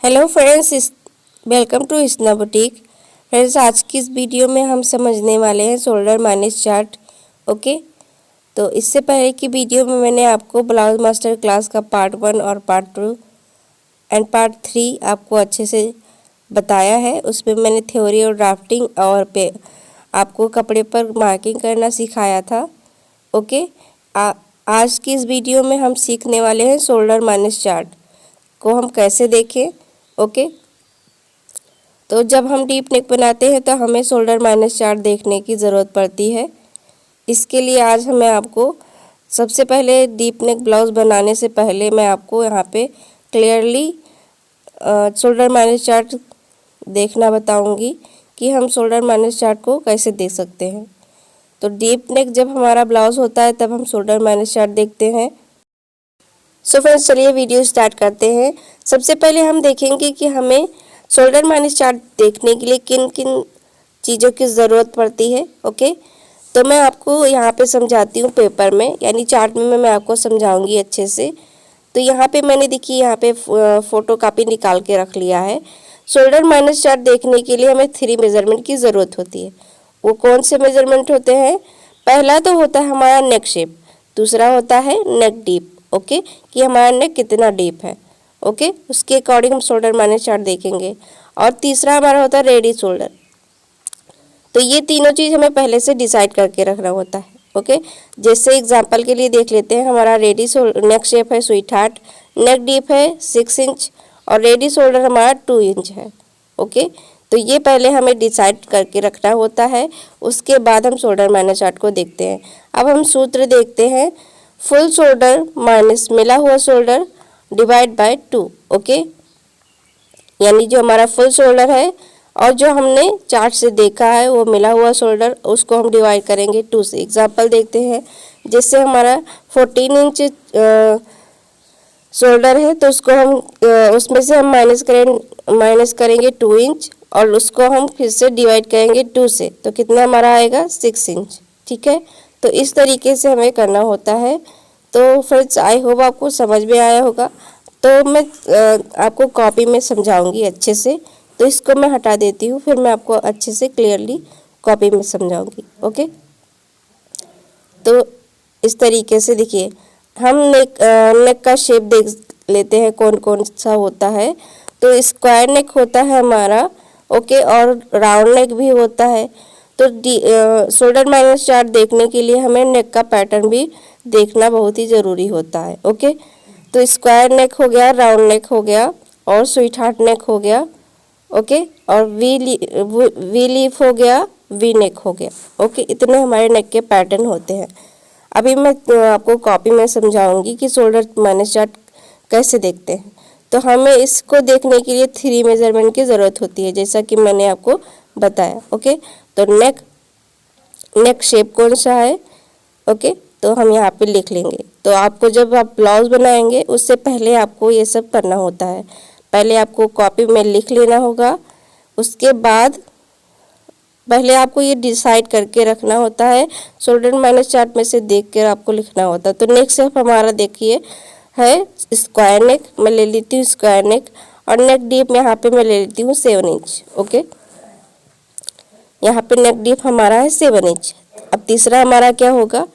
Hello friends, welcome to Isna boutique. Friends, आज की इस वीडियो में हम समझने वाले हैं शोल्डर माइनस चार्ट। ओके, तो इससे पहले की वीडियो में मैंने आपको ब्लाउज मास्टर क्लास का पार्ट 1 और पार्ट 2 एंड पार्ट 3 आपको अच्छे से बताया है। उसमें मैंने थ्योरी और ड्राफ्टिंग और पे आपको कपड़े पर मार्किंग करना सिखाया था। ओके, आज की इस वीडियो में हम सीखने वाले हैं शोल्डर माइनस चार्ट को हम कैसे देखें। ओके, तो जब हम डीप नेक बनाते हैं तो हमें शोल्डर माइनस चार्ट देखने की ज़रूरत पड़ती है। इसके लिए आज मैं आपको सबसे पहले डीप नेक ब्लाउज बनाने से पहले मैं आपको यहाँ पे क्लियरली शोल्डर माइनस चार्ट देखना बताऊंगी कि हम शोल्डर माइनस चार्ट को कैसे देख सकते हैं। तो डीप नेक जब हमारा ब्लाउज होता है तब हम शोल्डर माइनस चार्ट देखते हैं। सो फ्रेंड्स, चलिए वीडियो स्टार्ट करते हैं। सबसे पहले हम देखेंगे कि हमें शोल्डर माइनस चार्ट देखने के लिए किन किन चीज़ों की ज़रूरत पड़ती है। ओके, तो मैं आपको यहाँ पे समझाती हूँ पेपर में, यानी चार्ट में मैं आपको समझाऊंगी अच्छे से। तो यहाँ पे मैंने देखिए यहाँ पे फ़ोटो कापी निकाल के रख लिया है। शोल्डर माइनस चार्ट देखने के लिए हमें 3 मेज़रमेंट की ज़रूरत होती है। वो कौन से मेज़रमेंट होते हैं? पहला तो होता है हमारा नेक शेप, दूसरा होता है नेक डीप। ओके, कि हमारा नेक कितना डीप है। ओके, उसके अकॉर्डिंग हम शोल्डर माइनस चार्ट देखेंगे। और तीसरा हमारा होता है रेडी शोल्डर। तो ये तीनों चीज़ हमें पहले से डिसाइड करके रखना होता है। ओके, जैसे एग्जांपल के लिए देख लेते हैं। हमारा रेडी नेक शेप है स्वीट हार्ट, नेक डीप है 6 इंच और रेडी शोल्डर हमारा 2 इंच है। ओके, तो ये पहले हमें डिसाइड करके रखना होता है। उसके बाद हम शोल्डर माइनस चार्ट को देखते हैं। अब हम सूत्र देखते हैं। फुल शोल्डर माइनस मिला हुआ शोल्डर डिवाइड बाय 2। ओके, यानी जो हमारा फुल शोल्डर है और जो हमने चार्ट से देखा है वो मिला हुआ शोल्डर, उसको हम डिवाइड करेंगे 2 से। एग्जांपल देखते हैं, जैसे हमारा 14 इंच शोल्डर है तो उसको हम उसमें से हम माइनस करेंगे 2 इंच और उसको हम फिर से डिवाइड करेंगे 2 से, तो कितना हमारा आएगा 6 इंच। ठीक है, तो इस तरीके से हमें करना होता है। तो फ्रेंड्स, आई होप आपको समझ में आया होगा। तो मैं आपको कॉपी में समझाऊंगी अच्छे से। तो इसको मैं हटा देती हूँ, फिर मैं आपको अच्छे से क्लियरली कॉपी में समझाऊंगी। ओके, तो इस तरीके से देखिए, हम नेक का शेप देख लेते हैं कौन कौन सा होता है। तो स्क्वायर नेक होता है हमारा। ओके, और राउंड नेक भी होता है। तो शोल्डर माइनस चार्ट देखने के लिए हमें नेक का पैटर्न भी देखना बहुत ही ज़रूरी होता है। ओके, तो स्क्वायर नेक हो गया, राउंड नेक हो गया और स्वीट हार्ट नेक हो गया। ओके, और वी लीफ हो गया, वी नेक हो गया। ओके, इतने हमारे नेक के पैटर्न होते हैं। अभी मैं आपको कॉपी में समझाऊंगी कि शोल्डर माइनस चार्ट कैसे देखते हैं। तो हमें इसको देखने के लिए 3 मेजरमेंट की ज़रूरत होती है, जैसा कि मैंने आपको बताया। ओके, तो नेक शेप कौन सा है? ओके, तो हम यहाँ पे लिख लेंगे। तो आपको जब आप ब्लाउज बनाएंगे उससे पहले आपको ये सब करना होता है। पहले आपको कॉपी में लिख लेना होगा। उसके बाद पहले आपको ये डिसाइड करके रखना होता है। शोल्डर माइनस चार्ट में से देख कर आपको लिखना होता है। तो नेक शेप हमारा देखिए है स्क्वायर नेक, मैं ले लेती हूँ स्क्वायर नेक। और नेक डीप यहाँ पे मैं ले लेती हूँ 7 इंच। ओके, यहाँ पे नेक डीप हमारा है 7 इंच। अब तीसरा हमारा क्या होगा?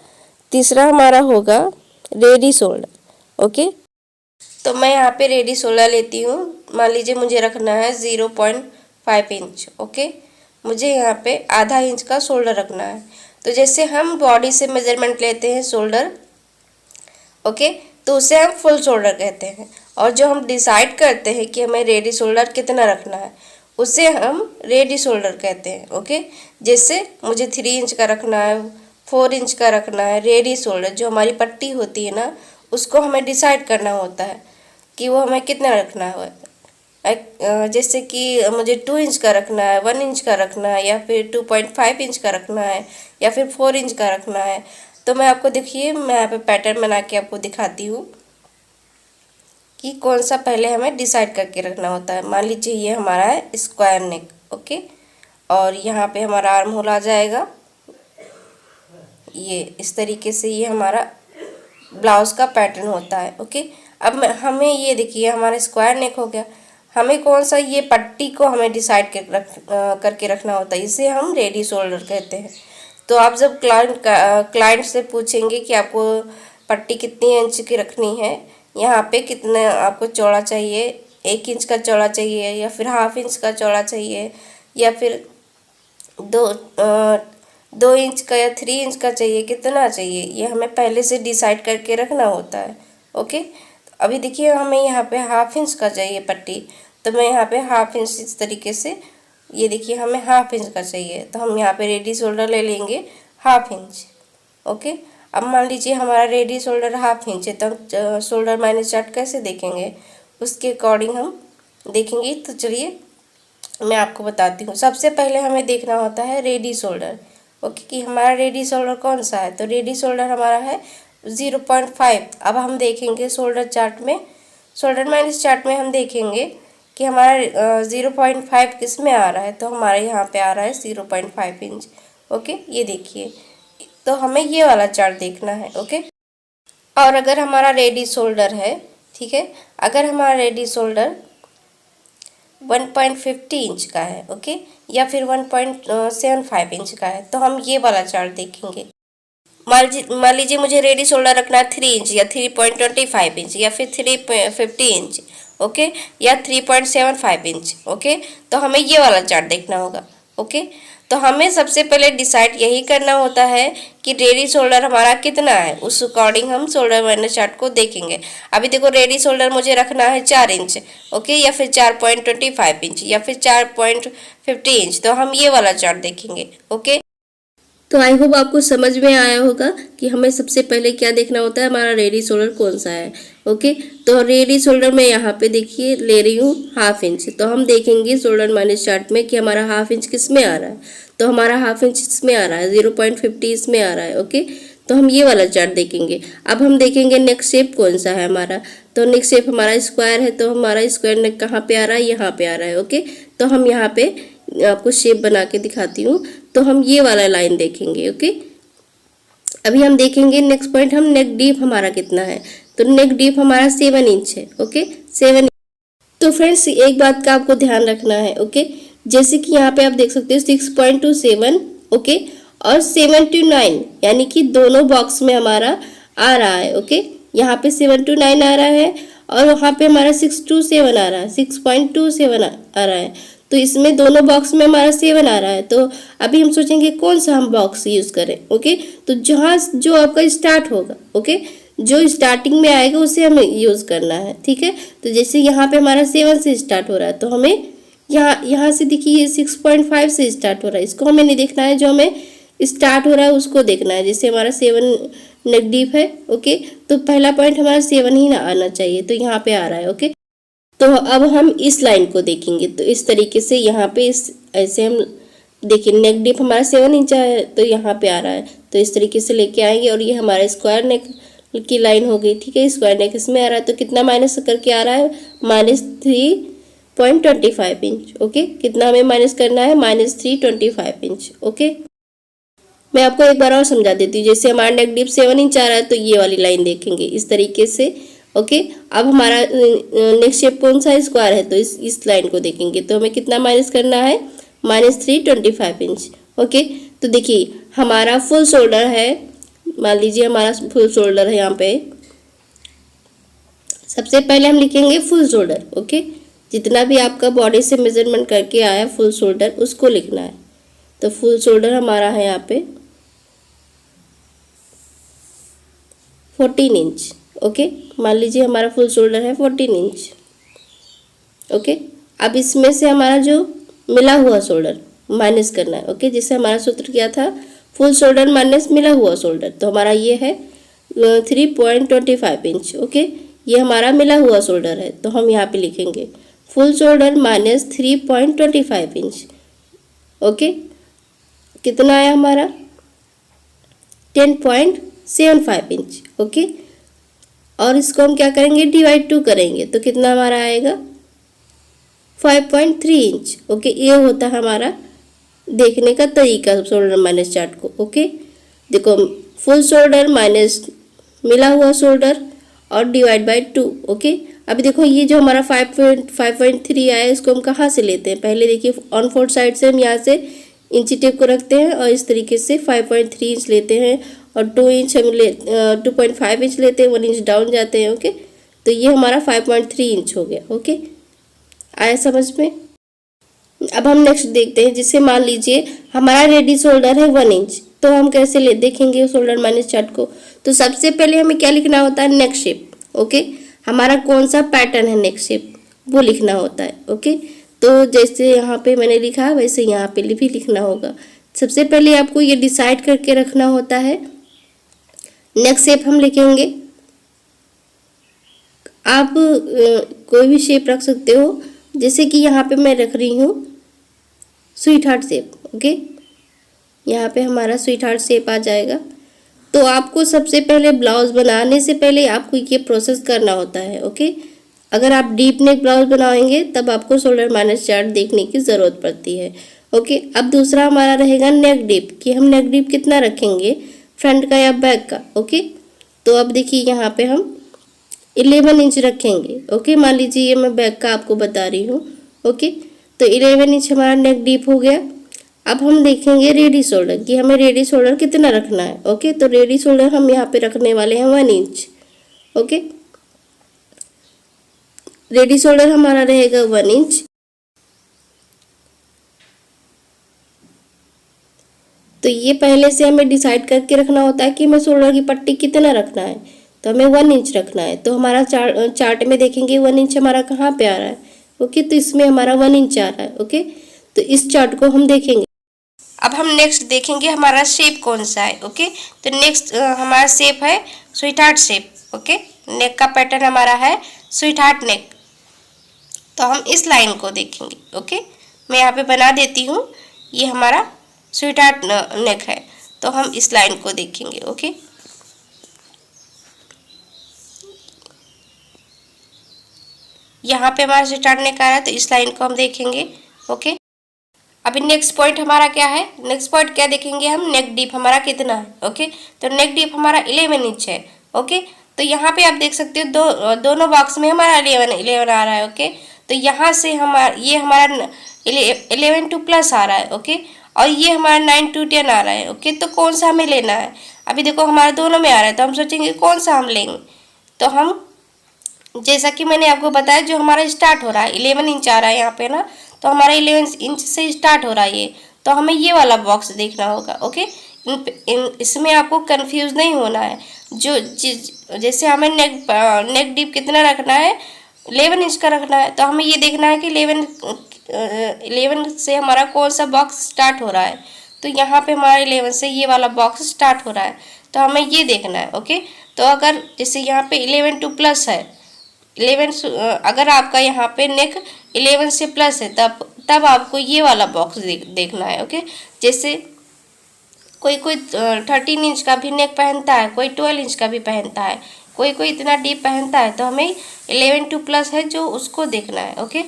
तीसरा हमारा होगा रेडी शोल्डर। ओके, तो मैं यहाँ पे रेडी शोल्डर लेती हूँ। मान लीजिए मुझे रखना है 0.5 इंच। ओके, मुझे यहाँ पे आधा इंच का शोल्डर रखना है। तो जैसे हम बॉडी से मेजरमेंट लेते हैं शोल्डर, ओके, तो उसे हम फुल शोल्डर कहते हैं। और जो हम डिसाइड करते हैं कि हमें रेडी शोल्डर कितना रखना है, उसे हम रेडी शोल्डर कहते हैं। ओके, जैसे मुझे 3 इंच का रखना है, 4 इंच का रखना है। रेडी शोल्डर जो हमारी पट्टी होती है ना, उसको हमें डिसाइड करना होता है कि वो हमें कितना रखना है। जैसे कि मुझे 2 इंच का रखना है, 1 इंच का रखना है, या फिर 2.5 इंच का रखना है, या फिर 4 इंच का रखना है। तो मैं आपको देखिए, मैं यहाँ पे पैटर्न बना के आपको दिखाती हूँ कि कौन सा पहले हमें डिसाइड करके रखना होता है। मान लीजिए ये हमारा है स्क्वायर नेक। ओके, और यहाँ पे हमारा आर्म होल आ जाएगा। ये इस तरीके से ये हमारा ब्लाउज का पैटर्न होता है। ओके, अब हमें ये देखिए हमारा स्क्वायर नेक हो गया। हमें कौन सा ये पट्टी को हमें डिसाइड करके रखना होता है, इसे हम रेडी शोल्डर कहते हैं। तो आप जब क्लाइंट से पूछेंगे कि आपको पट्टी कितनी इंच की रखनी है, यहाँ पे कितना आपको चौड़ा चाहिए, 1 इंच का चौड़ा चाहिए या फिर ½ इंच का चौड़ा चाहिए या फिर 2 इंच का या 3 इंच का चाहिए, कितना चाहिए, ये हमें पहले से डिसाइड करके रखना होता है। ओके, अभी देखिए हमें यहाँ पे ½ इंच का चाहिए पट्टी, तो मैं यहाँ पे ½ इंच इस तरीके से, ये देखिए हमें ½ इंच का चाहिए, तो हम यहाँ पे रेडी शोल्डर ले लेंगे ½ इंच। ओके, अब मान लीजिए हमारा रेडी शोल्डर ½ इंच है, तो हम शोल्डर माइनस चार्ट कैसे देखेंगे, उसके अकॉर्डिंग हम देखेंगे। तो चलिए मैं आपको बताती हूँ। सबसे पहले हमें देखना होता है रेडी शोल्डर। ओके, कि हमारा रेडी शोल्डर कौन सा है, तो रेडी शोल्डर हमारा है 0.5। अब हम देखेंगे शोल्डर चार्ट में, शोल्डर माइनस चार्ट में हम देखेंगे कि हमारा 0.5 किस में आ रहा है, तो हमारे यहाँ पे आ रहा है 0.5 इंच। ओके, ये देखिए, तो हमें ये वाला चार्ट देखना है। ओके, और अगर हमारा रेडी शोल्डर है, ठीक है, अगर हमारा रेडी शोल्डर 1.50 इंच का है, ओके, या फिर 1.75 इंच का है, तो हम ये वाला चार्ट देखेंगे। मान लीजिए मुझे रेडी शोल्डर रखना है 3 इंच या 3.25 इंच या फिर 3.50 इंच, ओके, या 3.75 इंच। ओके, तो हमें ये वाला चार्ट देखना होगा। ओके, तो हमें सबसे पहले डिसाइड यही करना होता है कि रेडी शोल्डर हमारा कितना है, उस अकॉर्डिंग हम शोल्डर माइनस चार्ट को देखेंगे। अभी देखो रेडी शोल्डर मुझे रखना है 4 इंच, ओके, या फिर 4.25 इंच या फिर 4.50 इंच, तो हम ये वाला चार्ट देखेंगे। ओके, तो आई होप आपको समझ में आया होगा कि हमें सबसे पहले क्या देखना होता है, हमारा रेडी शोल्डर कौन सा है। ओके, तो रेडी शोल्डर में यहाँ पे देखिए ले रही हूँ ½ इंच, तो हम देखेंगे शोल्डर माइनस चार्ट में कि हमारा ½ इंच किस में आ रहा है, तो हमारा ½ इंच इसमें आ रहा है, 0.50 इसमें आ रहा है। ओके, तो हम ये वाला चार्ट देखेंगे। अब हम देखेंगे नेक शेप कौन सा है हमारा, तो नेक शेप हमारा स्क्वायर है, तो हमारा स्क्वायर नेक कहाँ पे आ रहा है, यहाँ पे आ रहा है। ओके, तो हम यहाँ पे आपको शेप बना के दिखाती हूँ, तो हम ये वाला लाइन देखेंगे। ओके, अभी हम देखेंगे नेक्स्ट पॉइंट, हम नेक डीप हमारा कितना है, तो नेक डीप हमारा 7 इंच है। ओके, 7। तो फ्रेंड्स एक बात का आपको ध्यान रखना है। ओके, जैसे कि यहाँ पे आप देख सकते हो 6.27, ओके, और 7 to 9, यानी कि दोनों बॉक्स में हमारा आ रहा है। ओके, यहाँ पे 7 to 9 आ रहा है और वहाँ पे हमारा 6 to 7 आ रहा है, 6.27 आ रहा है, तो इसमें दोनों बॉक्स में हमारा 7 आ रहा है। तो अभी हम सोचेंगे कौन सा हम बॉक्स यूज़ करें। ओके, तो जहाँ जो आपका स्टार्ट होगा, ओके, जो स्टार्टिंग में आएगा उसे हमें यूज़ करना है। ठीक है, तो जैसे यहाँ पे हमारा 7 से स्टार्ट हो रहा है, तो हमें यहाँ से देखिए 6.5 से स्टार्ट हो रहा है, इसको हमें नहीं देखना है, जो हमें स्टार्ट हो रहा है उसको देखना है। जैसे हमारा 7 नेक डीप है, ओके, तो पहला पॉइंट हमारा 7 ही ना आना चाहिए, तो यहाँ पे आ रहा है। ओके, तो अब हम इस लाइन को देखेंगे, तो इस तरीके से यहाँ पे ऐसे हम देखिए नेक डीप हमारा 7 इंच है, तो यहाँ पे आ रहा है, तो इस तरीके से लेके आएंगे और ये हमारा स्क्वायर नेक की लाइन हो गई। ठीक है, स्क्वायर नेक इसमें आ रहा है, तो कितना माइनस करके आ रहा है, -3.25 इंच। ओके, कितना हमें माइनस करना है, -3.25 इंच। ओके, मैं आपको एक बार और समझा देती हूँ। जैसे हमारा नेक डीप 7 इंच आ रहा है, तो ये वाली लाइन देखेंगे इस तरीके से। ओके, अब हमारा नेक शेप कौन सा स्क्वायर है, तो इस लाइन को देखेंगे, तो हमें कितना माइनस करना है, -3.25 इंच। ओके, तो देखिए हमारा फुल शोल्डर है, मान लीजिए हमारा फुल शोल्डर है, यहाँ पे सबसे पहले हम लिखेंगे फुल शोल्डर। ओके, जितना भी आपका बॉडी से मेजरमेंट करके आया फुल शोल्डर उसको लिखना है। तो फुल शोल्डर हमारा है यहाँ पे 14 इंच। ओके, मान लीजिए हमारा फुल शोल्डर है 14 इंच। ओके, अब इसमें से हमारा जो मिला हुआ शोल्डर माइनस करना है। ओके, जिससे हमारा सूत्र क्या था, फुल शोल्डर माइनस मिला हुआ शोल्डर, तो हमारा ये है 3.25 इंच। ओके, ये हमारा मिला हुआ शोल्डर है, तो हम यहाँ पे लिखेंगे फुल शोल्डर -3.25 इंच। ओके, कितना आया हमारा 10.75 इंच। ओके, और इसको हम क्या करेंगे, डिवाइड 2 करेंगे, तो कितना हमारा आएगा 5.3 इंच। ओके, ये होता है हमारा देखने का तरीका शोल्डर माइनस चार्ट को। ओके, देखो फुल शोल्डर माइनस मिला हुआ शोल्डर और डिवाइड बाय 2। ओके, अभी देखो ये जो हमारा 5.3 आया है इसको हम कहाँ से लेते हैं, पहले देखिए ऑन फोर्थ साइड से हम यहाँ से इंची टेप को रखते हैं और इस तरीके से 5.3 इंच लेते हैं और 2 इंच हम 2.5 इंच लेते हैं, 1 इंच डाउन जाते हैं। ओके, तो ये हमारा 5.3 इंच हो गया। ओके, आया समझ में। अब हम नेक्स्ट देखते हैं, जिसे मान लीजिए हमारा रेडी शोल्डर है 1 इंच, तो हम कैसे देखेंगे शोल्डर माइनस चार्ट को। तो सबसे पहले हमें क्या लिखना होता है, नेक शेप। ओके, हमारा कौन सा पैटर्न है नेक शेप वो लिखना होता है। ओके, तो जैसे यहाँ पे मैंने लिखा वैसे यहाँ पे भी लिखना होगा। सबसे पहले आपको ये डिसाइड करके रखना होता है। नेक शेप हम लिखेंगे, आप कोई भी शेप रख सकते हो, जैसे कि यहाँ पे मैं रख रही हूँ स्वीट हार्ट शेप। ओके, यहाँ पे हमारा स्वीट हार्ट शेप आ जाएगा। तो आपको सबसे पहले ब्लाउज बनाने से पहले आपको ये प्रोसेस करना होता है। ओके, अगर आप डीप नेक ब्लाउज बनाएंगे तब आपको शोल्डर माइनस चार्ट देखने की ज़रूरत पड़ती है। ओके, अब दूसरा हमारा रहेगा नेक डीप, कि हम नेक डीप कितना रखेंगे, फ्रंट का या बैक का। ओके, तो अब देखिए यहाँ पे हम 11 इंच रखेंगे। ओके, मान लीजिए ये मैं बैक का आपको बता रही हूँ। ओके, तो 11 इंच हमारा नेक डीप हो गया। अब हम देखेंगे रेडी शोल्डर, कि हमें रेडी शोल्डर कितना रखना है। ओके, तो रेडी शोल्डर हम यहाँ पे रखने वाले हैं 1 इंच। ओके, रेडी शोल्डर हमारा रहेगा 1 इंच। तो ये पहले से हमें डिसाइड करके रखना होता है कि हमें शोल्डर की पट्टी कितना रखना है, तो हमें 1 इंच रखना है। तो हमारा चार्ट में देखेंगे 1 इंच हमारा कहाँ पे आ रहा है। ओके, तो इसमें हमारा 1 इंच आ रहा है। ओके, तो इस चार्ट को हम देखेंगे। अब हम नेक्स्ट देखेंगे हमारा शेप कौन सा है। ओके, तो नेक्स्ट हमारा शेप है स्वीट हार्ट शेप। ओके, नेक का पैटर्न हमारा है स्वीट हार्ट नेक, तो हम इस लाइन को देखेंगे। ओके, मैं यहाँ पे बना देती हूँ, ये हमारा स्वीट हार्ट नेक है, तो हम इस लाइन को देखेंगे। ओके, यहाँ पे हमारा स्वीट हार्ट नेक आ रहा है, तो इस लाइन को हम देखेंगे। ओके, अभी नेक्स्ट पॉइंट हमारा क्या है, नेक्स्ट पॉइंट क्या देखेंगे हम, नेक डीप हमारा कितना है। ओके, तो नेक डीप हमारा 11 इंच है। ओके, तो यहाँ पे आप देख सकते हो दोनों बॉक्स में हमारा 11 आ रहा है। ओके, तो यहाँ से हमारा ये हमारा 11 टू प्लस आ रहा है। ओके, और ये हमारा 9 टू 10 आ रहा है। ओके, तो कौन सा हमें लेना है, अभी देखो हमारा दोनों में आ रहा है, तो हम सोचेंगे कौन सा हम लेंगे। तो हम जैसा कि मैंने आपको बताया, जो हमारा स्टार्ट हो रहा है 11 इंच आ रहा है यहाँ पे ना, तो हमारा 11 इंच से स्टार्ट हो रहा है ये, तो हमें ये वाला बॉक्स देखना होगा। ओके, इसमें आपको कंफ्यूज नहीं होना है। जो जैसे हमें नेक डीप कितना रखना है, 11 इंच का रखना है, तो हमें ये देखना है कि 11 से हमारा कौन सा बॉक्स स्टार्ट हो रहा है। तो यहाँ पे हमारा 11 से ये वाला बॉक्स स्टार्ट हो रहा है, तो हमें ये देखना है। ओके, तो अगर जैसे यहाँ पे 11 टू प्लस है, 11 अगर आपका यहाँ पे नेक 11 से प्लस है, तब आपको ये वाला बॉक्स देखना है। ओके, जैसे कोई 13 इंच का भी नेक पहनता है, कोई 12 इंच का भी पहनता है, कोई इतना डीप पहनता है, तो हमें 11 टू प्लस है जो उसको देखना है। ओके,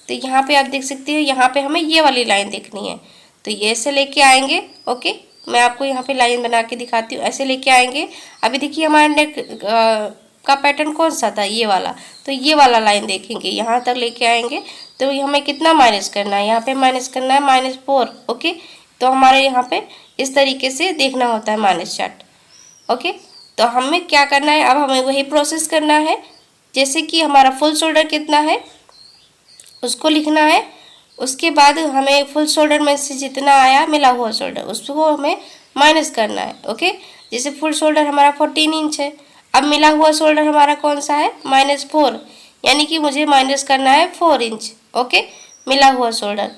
तो यहाँ पे आप देख सकते हो, यहाँ पे हमें ये वाली लाइन देखनी है, तो ये ऐसे लेके आएंगे। ओके, मैं आपको यहाँ पे लाइन बना के दिखाती हूँ, ऐसे लेके आएंगे। अभी देखिए हमारा नेक का पैटर्न कौन सा था, ये वाला, तो ये वाला लाइन देखेंगे, यहाँ तक लेके आएंगे। तो हमें कितना माइनस करना है, यहाँ पे माइनस करना है -4। ओके, तो हमारे यहाँ पे इस तरीके से देखना होता है माइनस चार्ट। ओके, तो हमें क्या करना है, अब हमें वही प्रोसेस करना है। जैसे कि हमारा फुल शोल्डर कितना है उसको लिखना है, उसके बाद हमें फुल शोल्डर में से जितना आया मिला हुआ शोल्डर उसको हमें माइनस करना है। ओके, जैसे फुल शोल्डर हमारा 14 इंच है, अब मिला हुआ शोल्डर हमारा कौन सा है, -4, यानी कि मुझे माइनस करना है 4 इंच। ओके, मिला हुआ शोल्डर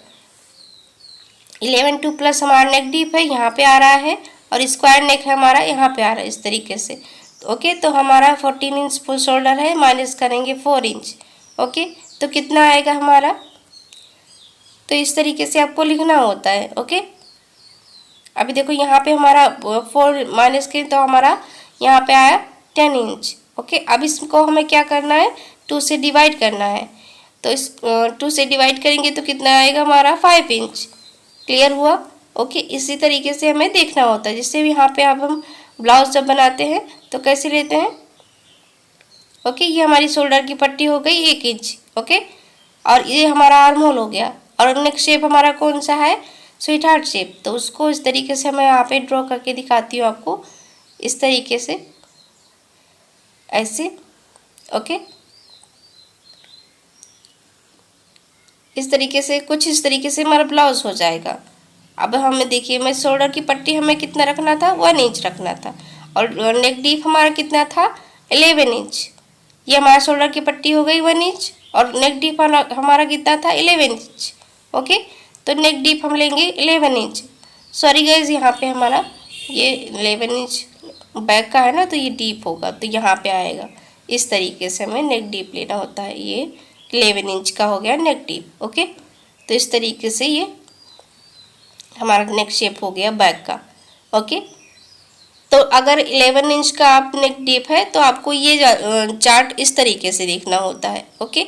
11 टू प्लस हमारा नेक डीप है, यहाँ पे आ रहा है, और स्क्वायर नेक है हमारा यहाँ पे आ रहा है इस तरीके से। ओके, तो हमारा 14 इंच फुल शोल्डर है, माइनस करेंगे 4 इंच। ओके, तो कितना आएगा हमारा, तो इस तरीके से आपको लिखना होता है। ओके, अभी देखो यहाँ पे हमारा 4 माइनस के, तो हमारा यहाँ पे आया 10 इंच। ओके, अब इसको हमें क्या करना है, 2 से डिवाइड करना है, तो इस 2 से डिवाइड करेंगे तो कितना आएगा हमारा 5 इंच। क्लियर हुआ। ओके, इसी तरीके से हमें देखना होता है। जैसे यहाँ पे अब हम ब्लाउज जब बनाते हैं तो कैसे लेते हैं, ओके, ये हमारी शोल्डर की पट्टी हो गई 1 इंच। ओके, और ये हमारा आर्म होल हो गया। और नेक शेप हमारा कौन सा है, स्वीट हार्ट शेप। तो उसको इस तरीके से मैं यहाँ पे ड्रॉ करके दिखाती हूँ आपको, इस तरीके से, ऐसे। ओके, इस तरीके से, कुछ इस तरीके से हमारा ब्लाउज हो जाएगा। अब हमें देखिए, मैं शोल्डर की पट्टी हमें कितना रखना था, 1 इंच रखना था, और नेक डीप हमारा कितना था, 11 इंच। ये हमारा शोल्डर की पट्टी हो गई 1 इंच, और नेक डीप हमारा कितना था, 11 इंच। ओके, तो नेक डीप हम लेंगे 11 इंच। सॉरी गाइज, यहाँ पे हमारा ये 11 इंच बैक का है ना, तो ये डीप होगा, तो यहाँ पे आएगा। इस तरीके से हमें नेक डीप लेना होता है। ये 11 इंच का हो गया नेक डीप। ओके, तो इस तरीके से ये हमारा नेक शेप हो गया बैक का। ओके, तो अगर 11 इंच का आप नेक डीप है तो आपको ये चार्ट इस तरीके से देखना होता है। ओके,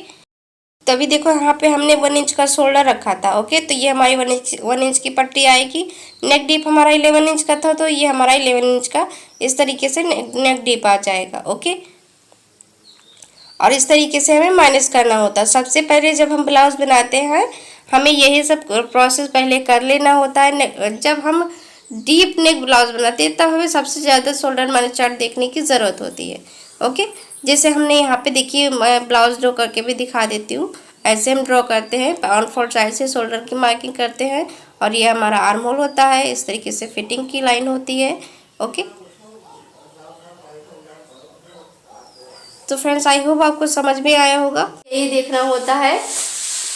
तभी देखो यहाँ पे हमने 1 इंच का शोल्डर रखा था। ओके, तो ये हमारी 1 इंच की पट्टी आएगी। नेक डीप हमारा 11 इंच का था, तो ये हमारा 11 इंच का इस तरीके से नेक डीप आ जाएगा। ओके, और इस तरीके से हमें माइनस करना होता है। सबसे पहले जब हम ब्लाउज बनाते हैं, हमें यही सब प्रोसेस पहले कर लेना होता है। जब हम डीप नेक ब्लाउज बनाते हैं तब हमें सबसे ज़्यादा शोल्डर माइनस चार्ट देखने की ज़रूरत होती है। ओके, जैसे हमने यहाँ पे देखिए, मैं ब्लाउज ड्रॉ करके भी दिखा देती हूँ। ऐसे हम ड्रॉ करते हैं, ऑन फोर साइड से शोल्डर की मार्किंग करते हैं, और ये हमारा आर्म होल होता है। इस तरीके से फिटिंग की लाइन होती है। ओके, तो फ्रेंड्स, आई होप आपको समझ में आया होगा। यही देखना होता है।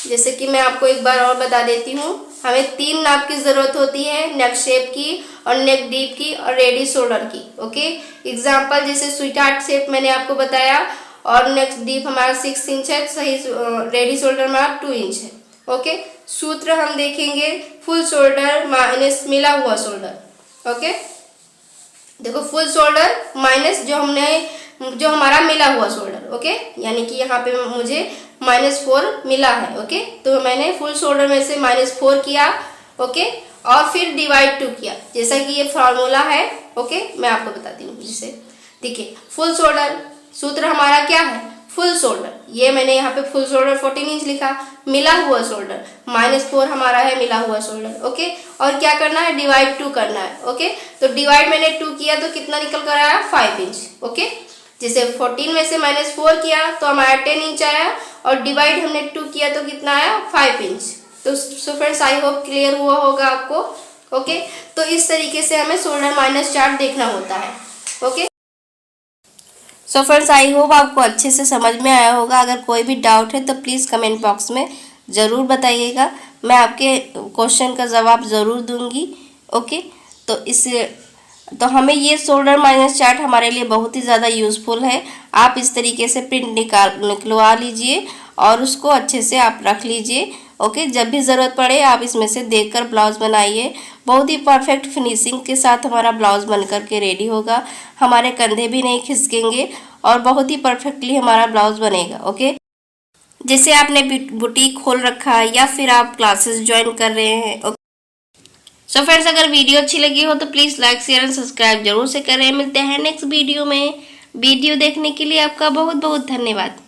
जैसे कि मैं आपको एक बार और बता देती हूँ, हमें 3 नाप की ज़रूरत होती है, नेक शेप की, और नेक डीप की, और रेडी शोल्डर की। ओके, एग्जांपल जैसे स्वीट हार्ट शेप मैंने आपको बताया, और नेक डीप हमारा 6 इंच है, सही रेडी शोल्डर हमारा 2 इंच है। ओके, सूत्र हम देखेंगे, फुल शोल्डर माइनस मिला हुआ शोल्डर। ओके, देखो, फुल शोल्डर माइनस जो हमारा मिला हुआ शोल्डर। ओके, यानी कि यहाँ पे मुझे -4 मिला है। ओके, तो मैंने फुल शोल्डर में से -4 किया। ओके, और फिर डिवाइड 2 किया, जैसा कि ये फार्मूला है। ओके, मैं आपको बताती हूँ। जिसे देखिए, फुल शोल्डर सूत्र हमारा क्या है, फुल शोल्डर। ये मैंने यहाँ पे फुल शोल्डर 14 इंच लिखा। मिला हुआ शोल्डर -4 हमारा है, मिला हुआ शोल्डर। ओके, और क्या करना है, डिवाइड 2 करना है। ओके, तो डिवाइड मैंने 2 किया तो कितना निकल कर आया, 5 इंच। ओके, जैसे 14 में से -4 किया तो हमारा 10 इंच आया, और डिवाइड हमने 2 किया तो कितना आया, 5 इंच। तो so friends, I hope clear हुआ होगा आपको। ओके, तो इस तरीके से हमें शोल्डर माइनस चार्ट देखना होता है। Okay, so friends, I hope आपको अच्छे से समझ में आया होगा। अगर कोई भी डाउट है तो प्लीज़ कमेंट बॉक्स में ज़रूर बताइएगा, मैं आपके क्वेश्चन का जवाब ज़रूर दूंगी। ओके, तो हमें ये शोल्डर माइनस चार्ट हमारे लिए बहुत ही ज़्यादा यूज़फुल है। आप इस तरीके से प्रिंट निकलवा लीजिए, और उसको अच्छे से आप रख लीजिए। ओके, जब भी ज़रूरत पड़े आप इसमें से देखकर ब्लाउज बनाइए। बहुत ही परफेक्ट फिनिशिंग के साथ हमारा ब्लाउज बन करके रेडी होगा। हमारे कंधे भी नहीं खिसकेंगे, और बहुत ही परफेक्टली हमारा ब्लाउज बनेगा। ओके, जैसे आपने बुटीक खोल रखा है, या फिर आप क्लासेस ज्वाइन कर रहे हैं। सो फ्रेंड्स, अगर वीडियो अच्छी लगी हो तो please like, share and subscribe जरूर से करें। मिलते हैं नेक्स्ट वीडियो में। वीडियो देखने के लिए आपका बहुत बहुत धन्यवाद।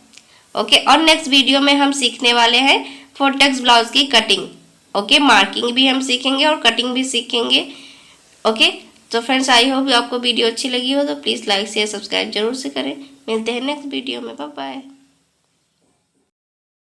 ओके, और नेक्स्ट वीडियो में हम सीखने वाले हैं फोर्टेक्स ब्लाउज की कटिंग। ओके, मार्किंग भी हम सीखेंगे और कटिंग भी सीखेंगे। ओके, तो फ्रेंड्स, आई होप आपको वीडियो अच्छी लगी हो तो प्लीज़ लाइक, शेयर, सब्सक्राइब जरूर से करें। मिलते हैं नेक्स्ट वीडियो में। Bye bye.